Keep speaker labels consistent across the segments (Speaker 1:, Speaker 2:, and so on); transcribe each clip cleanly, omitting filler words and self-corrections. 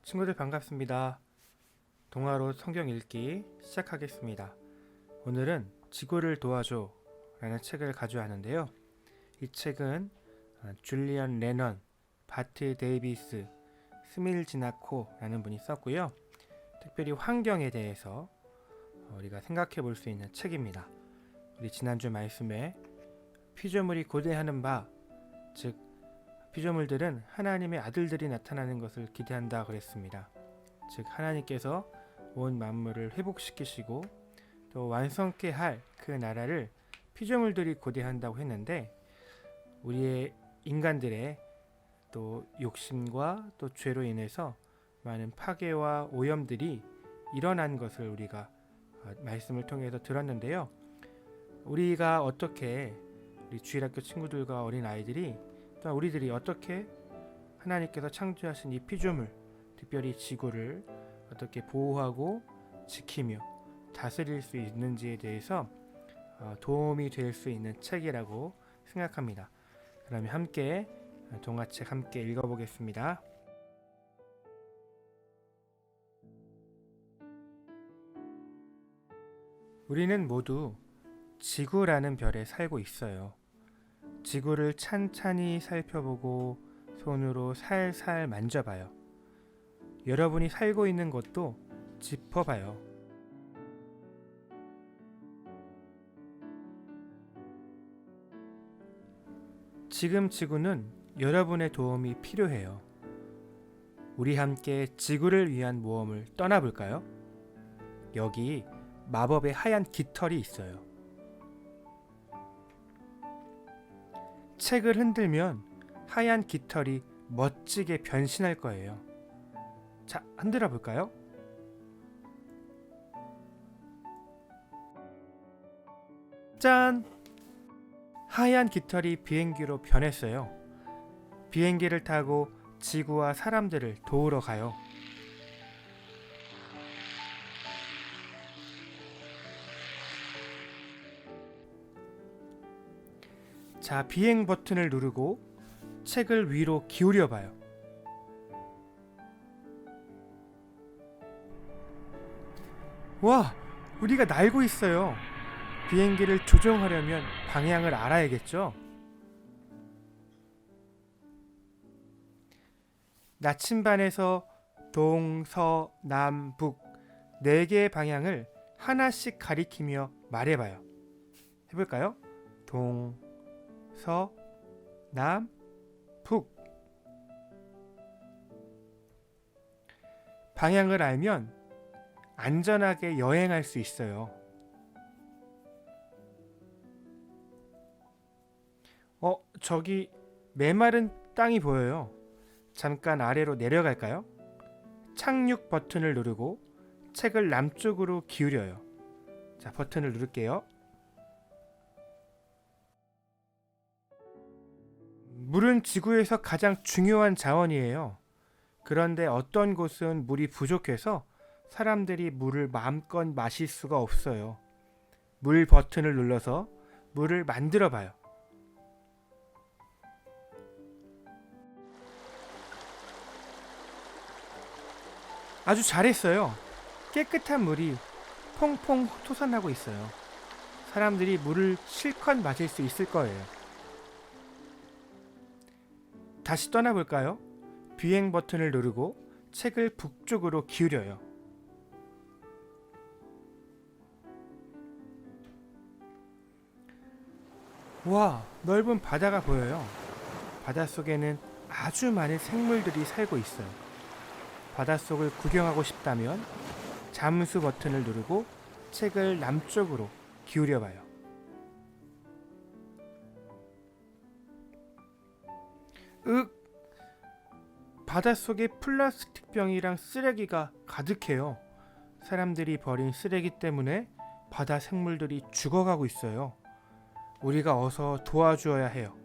Speaker 1: 친구들 반갑습니다. 동화로 성경 읽기 시작하겠습니다. 오늘은 지구를 도와줘 라는 책을 가져왔는데요. 이 책은 줄리언 레넌, 바트 데이비스, 스밀 지나코 라는 분이 썼고요. 특별히 환경에 대해서 우리가 생각해 볼 수 있는 책입니다. 우리 지난주 말씀에 피조물이 고대하는 바, 즉 피조물들은 하나님의 아들들이 나타나는 것을 기대한다 그랬습니다. 즉 하나님께서 온 만물을 회복시키시고 또 완성케 할 그 나라를 피조물들이 고대한다고 했는데, 우리의 인간들의 또 욕심과 또 죄로 인해서 많은 파괴와 오염들이 일어난 것을 우리가 말씀을 통해서 들었는데요. 우리가 어떻게, 우리 주일학교 친구들과 어린 아이들이, 또 우리들이 어떻게 하나님께서 창조하신 이 피조물, 특별히 지구를 어떻게 보호하고 지키며 다스릴 수 있는지에 대해서 도움이 될 수 있는 책이라고 생각합니다. 그러면 함께 동화책 함께 읽어보겠습니다. 우리는 모두 지구라는 별에 살고 있어요. 지구를 찬찬히 살펴보고 손으로 살살 만져봐요. 여러분이 살고 있는 곳도 짚어봐요. 지금 지구는 여러분의 도움이 필요해요. 우리 함께 지구를 위한 모험을 떠나볼까요? 여기 마법의 하얀 깃털이 있어요. 책을 흔들면 하얀 깃털이 멋지게 변신할 거예요. 자, 흔들어 볼까요? 짠! 하얀 깃털이 비행기로 변했어요. 비행기를 타고 지구와 사람들을 도우러 가요. 자, 비행 버튼을 누르고 책을 위로 기울여 봐요. 와, 우리가 날고 있어요. 비행기를 조종하려면 방향을 알아야겠죠? 나침반에서 동, 서, 남, 북 4개의 방향을 하나씩 가리키며 말해봐요. 해볼까요? 동, 서, 남, 북. 방향을 알면 안전하게 여행할 수 있어요. 저기 메마른 땅이 보여요. 잠깐 아래로 내려갈까요? 착륙 버튼을 누르고 책을 남쪽으로 기울여요. 자, 버튼을 누를게요. 물은 지구에서 가장 중요한 자원이에요. 그런데 어떤 곳은 물이 부족해서 사람들이 물을 마음껏 마실 수가 없어요. 물 버튼을 눌러서 물을 만들어 봐요. 아주 잘했어요. 깨끗한 물이 퐁퐁 솟아나고 있어요. 사람들이 물을 실컷 마실 수 있을 거예요. 다시 떠나볼까요? 비행 버튼을 누르고 책을 북쪽으로 기울여요. 와, 넓은 바다가 보여요. 바닷속에는 아주 많은 생물들이 살고 있어요. 바닷속을 구경하고 싶다면 잠수 버튼을 누르고 책을 남쪽으로 기울여 봐요. 바닷속에 플라스틱 병이랑 쓰레기가 가득해요. 사람들이 버린 쓰레기 때문에 바다 생물들이 죽어가고 있어요. 우리가 어서 도와주어야 해요.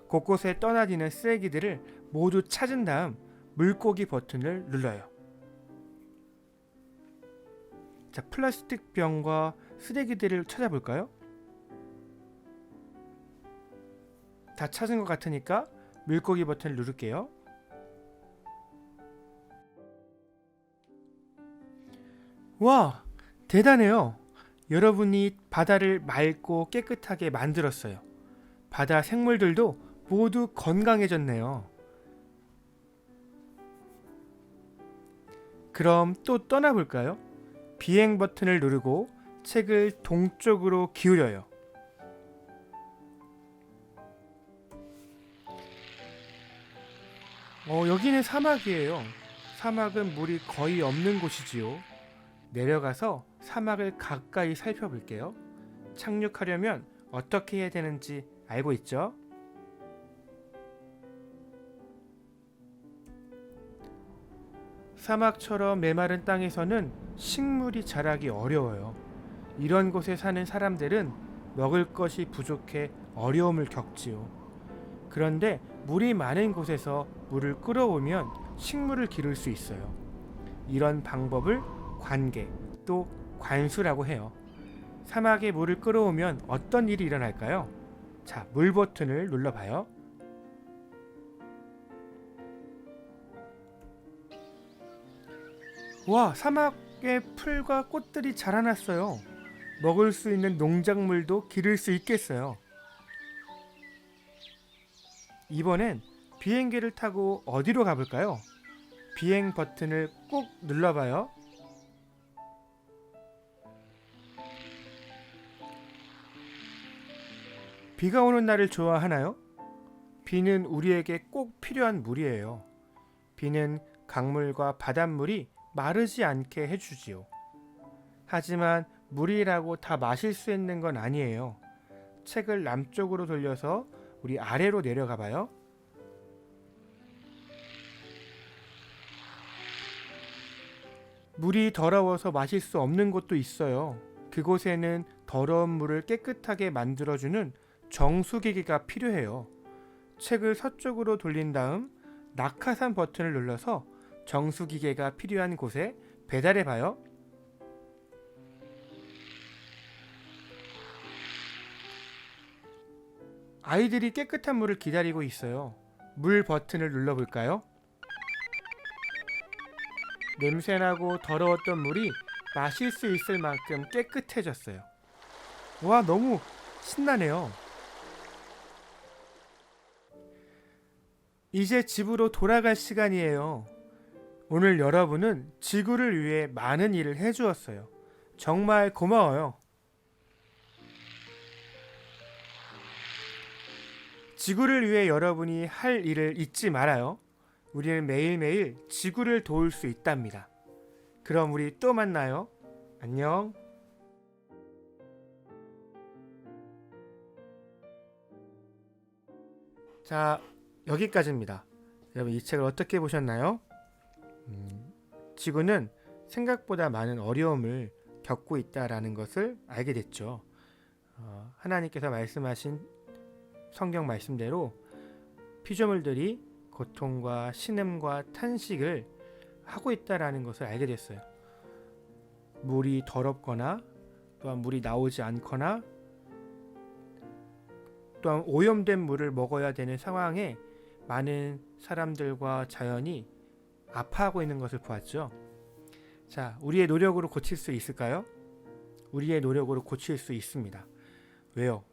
Speaker 1: 곳곳에 떠다니는 쓰레기들을 모두 찾은 다음 물고기 버튼을 눌러요. 자, 플라스틱 병과 쓰레기들을 찾아볼까요? 다 찾은 것 같으니까 물고기 버튼을 누를게요. 와, 대단해요. 여러분이 바다를 맑고 깨끗하게 만들었어요. 바다 생물들도 모두 건강해졌네요. 그럼 또 떠나볼까요? 비행 버튼을 누르고 책을 동쪽으로 기울여요. 여기는 사막이에요. 사막은 물이 거의 없는 곳이지요. 내려가서 사막을 가까이 살펴볼게요. 착륙하려면 어떻게 해야 되는지 알고 있죠? 사막처럼 메마른 땅에서는 식물이 자라기 어려워요. 이런 곳에 사는 사람들은 먹을 것이 부족해 어려움을 겪지요. 그런데 물이 많은 곳에서 물을 끌어오면 식물을 기를 수 있어요. 이런 방법을 관계 또 관수라고 해요. 사막에 물을 끌어오면 어떤 일이 일어날까요? 자, 물 버튼을 눌러봐요. 와, 사막에 풀과 꽃들이 자라났어요. 먹을 수 있는 농작물도 기를 수 있겠어요. 이번엔 비행기를 타고 어디로 가볼까요? 비행 버튼을 꾹 눌러봐요. 비가 오는 날을 좋아하나요? 비는 우리에게 꼭 필요한 물이에요. 비는 강물과 바닷물이 마르지 않게 해주지요. 하지만 물이라고 다 마실 수 있는 건 아니에요. 책을 남쪽으로 돌려서 우리 아래로 내려가 봐요. 물이 더러워서 마실 수 없는 곳도 있어요. 그곳에는 더러운 물을 깨끗하게 만들어주는 정수기계가 필요해요. 책을 서쪽으로 돌린 다음 낙하산 버튼을 눌러서 정수기계가 필요한 곳에 배달해 봐요. 아이들이 깨끗한 물을 기다리고 있어요. 물 버튼을 눌러볼까요? 냄새나고 더러웠던 물이 마실 수 있을 만큼 깨끗해졌어요. 와, 너무 신나네요. 이제 집으로 돌아갈 시간이에요. 오늘 여러분은 지구를 위해 많은 일을 해주었어요. 정말 고마워요. 지구를 위해 여러분이 할 일을 잊지 말아요. 우리는 매일매일 지구를 도울 수 있답니다. 그럼 우리 또 만나요. 안녕. 자, 여기까지입니다. 여러분 이 책을 어떻게 보셨나요? 지구는 생각보다 많은 어려움을 겪고 있다라는 것을 알게 됐죠. 하나님께서 말씀하신 성경 말씀대로 피조물들이 고통과 신음과 탄식을 하고 있다라는 것을 알게 됐어요. 물이 더럽거나 또한 물이 나오지 않거나 또한 오염된 물을 먹어야 되는 상황에 많은 사람들과 자연이 아파하고 있는 것을 보았죠. 자, 우리의 노력으로 고칠 수 있을까요? 우리의 노력으로 고칠 수 있습니다. 왜요?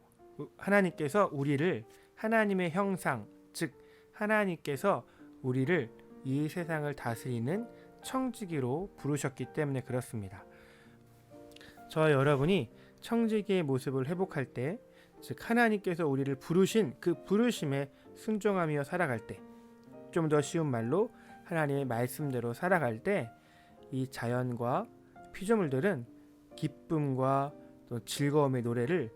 Speaker 1: 하나님께서 우리를 하나님의 형상, 즉 하나님께서 우리를 이 세상을 다스리는 청지기로 부르셨기 때문에 그렇습니다. 저와 여러분이 청지기의 모습을 회복할 때, 즉 하나님께서 우리를 부르신 그 부르심에 순종하며 살아갈 때, 좀 더 쉬운 말로 하나님의 말씀대로 살아갈 때 이 자연과 피조물들은 기쁨과 또 즐거움의 노래를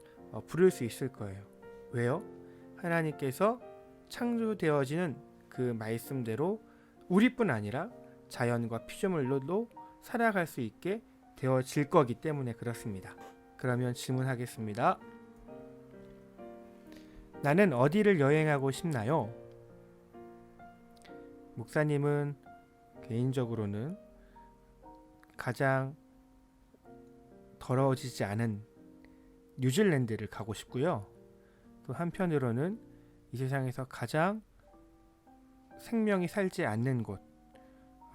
Speaker 1: 부를 수 있을 거예요. 왜요? 하나님께서 창조되어지는 그 말씀대로 우리뿐 아니라 자연과 피조물로도 살아갈 수 있게 되어질 거기 때문에 그렇습니다. 그러면 질문하겠습니다. 나는 어디를 여행하고 싶나요? 목사님은 개인적으로는 가장 더러워지지 않은 뉴질랜드를 가고 싶고요. 또 한편으로는 이 세상에서 가장 생명이 살지 않는 곳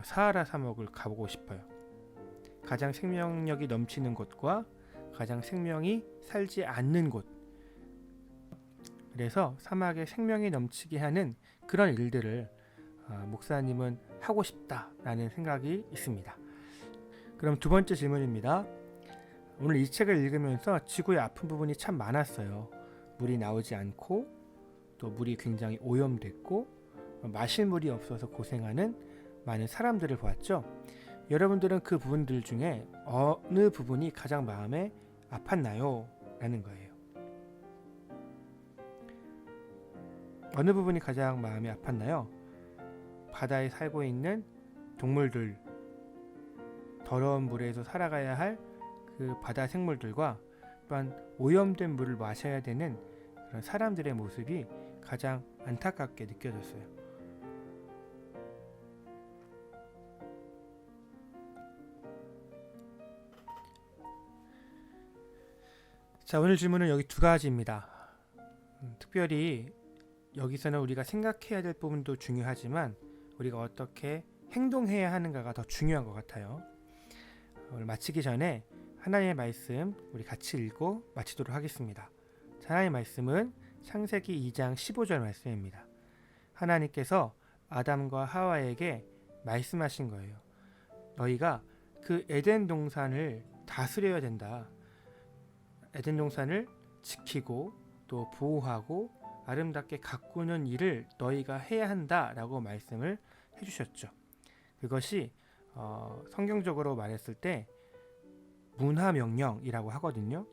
Speaker 1: 사하라 사막을 가보고 싶어요. 가장 생명력이 넘치는 곳과 가장 생명이 살지 않는 곳, 그래서 사막에 생명이 넘치게 하는 그런 일들을 목사님은 하고 싶다라는 생각이 있습니다. 그럼 두 번째 질문입니다. 오늘 이 책을 읽으면서 지구의 아픈 부분이 참 많았어요. 물이 나오지 않고 또 물이 굉장히 오염됐고 마실 물이 없어서 고생하는 많은 사람들을 보았죠. 여러분들은 그 부분들 중에 어느 부분이 가장 마음에 아팠나요? 라는 거예요. 어느 부분이 가장 마음이 아팠나요? 바다에 살고 있는 동물들, 더러운 물에서 살아가야 할 그 바다 생물들과 또한 오염된 물을 마셔야 되는 그런 사람들의 모습이 가장 안타깝게 느껴졌어요. 자, 오늘 질문은 여기 두 가지입니다. 특별히 여기서는 우리가 생각해야 될 부분도 중요하지만 우리가 어떻게 행동해야 하는가가 더 중요한 것 같아요. 오늘 마치기 전에 하나님의 말씀 우리 같이 읽고 마치도록 하겠습니다. 하나님의 말씀은 창세기 2장 15절 말씀입니다. 하나님께서 아담과 하와에게 말씀하신 거예요. 너희가 그 에덴 동산을 다스려야 된다. 에덴 동산을 지키고 또 보호하고 아름답게 가꾸는 일을 너희가 해야 한다라고 말씀을 해주셨죠. 그것이 성경적으로 말했을 때 문화명령이라고 하거든요.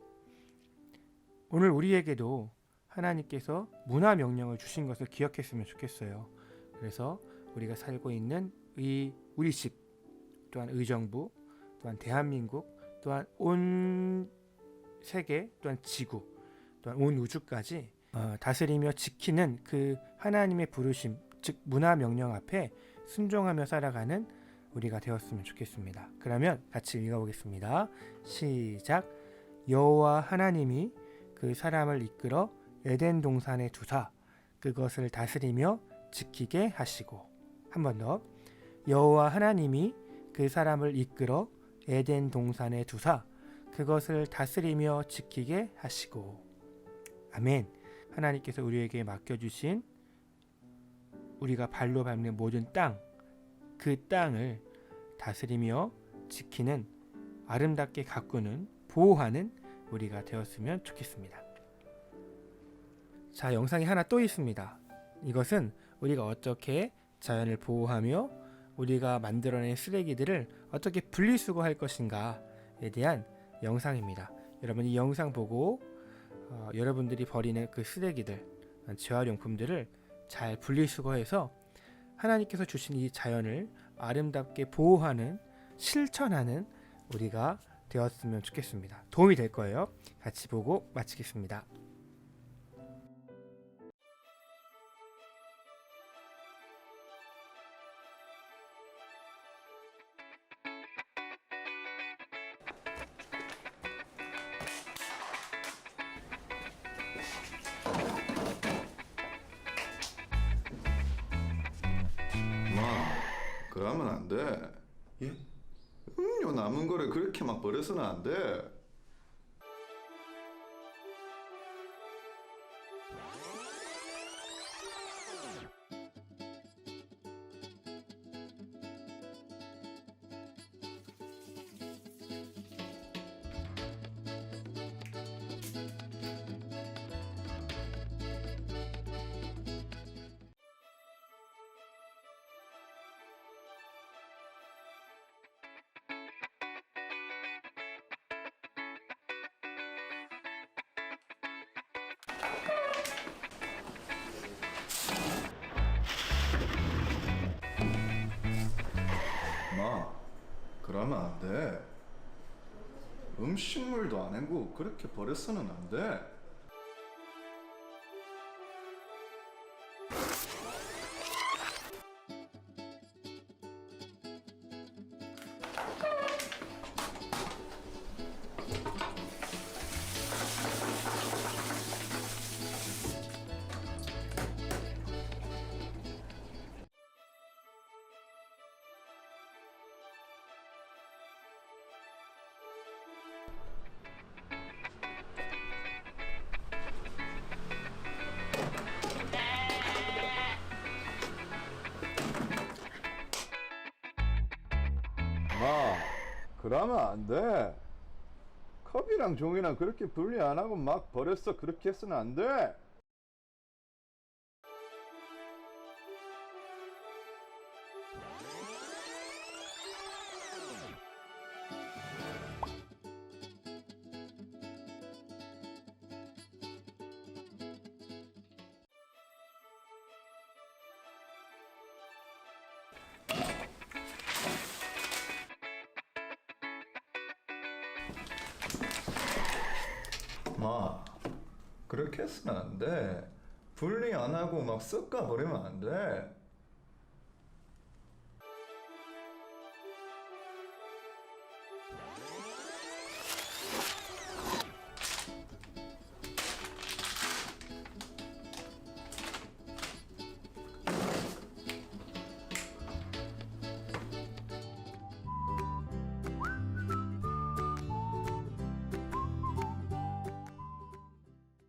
Speaker 1: 오늘 우리에게도 하나님께서 문화명령을 주신 것을 기억했으면 좋겠어요. 그래서 우리가 살고 있는 우리 집, 또한 의정부, 또한 대한민국, 또한 온 세계, 또한 지구, 또한 온 우주까지 다스리며 지키는 그 하나님의 부르심, 즉 문화명령 앞에 순종하며 살아가는 우리가 되었으면 좋겠습니다. 그러면 같이 읽어보겠습니다. 시작. 여호와 하나님이 그 사람을 이끌어 에덴 동산에 두사 그것을 다스리며 지키게 하시고. 한 번 더. 여호와 하나님이 그 사람을 이끌어 에덴 동산에 두사 그것을 다스리며 지키게 하시고. 아멘. 하나님께서 우리에게 맡겨주신 우리가 발로 밟는 모든 땅, 그 땅을 다스리며 지키는 아름답게 가꾸는 보호하는 우리가 되었으면 좋겠습니다. 자, 영상이 하나 또 있습니다. 이것은 우리가 어떻게 자연을 보호하며 우리가 만들어낸 쓰레기들을 어떻게 분리수거할 것인가에 대한 영상입니다. 여러분 이 영상 보고 여러분들이 버리는 그 쓰레기들, 재활용품들을 잘 분리수거해서 하나님께서 주신 이 자연을 아름답게 보호하는, 실천하는 우리가 되었으면 좋겠습니다. 도움이 될 거예요. 같이 보고 마치겠습니다.
Speaker 2: 그러면 안 돼.
Speaker 1: 예?
Speaker 2: 음료 남은 거를 그렇게 막 버려서는 안 돼. 마, 그러면 안 돼. 음식물도 안 헹구고 그렇게 버려서는 안 돼. 그러면 안 돼. 컵이랑 종이랑 그렇게 분리 안 하고 막 버렸어. 그렇게 해서는 안 돼. 마, 그렇게 해서는 안 돼. 분리 안 하고 막 섞어 버리면 안 돼.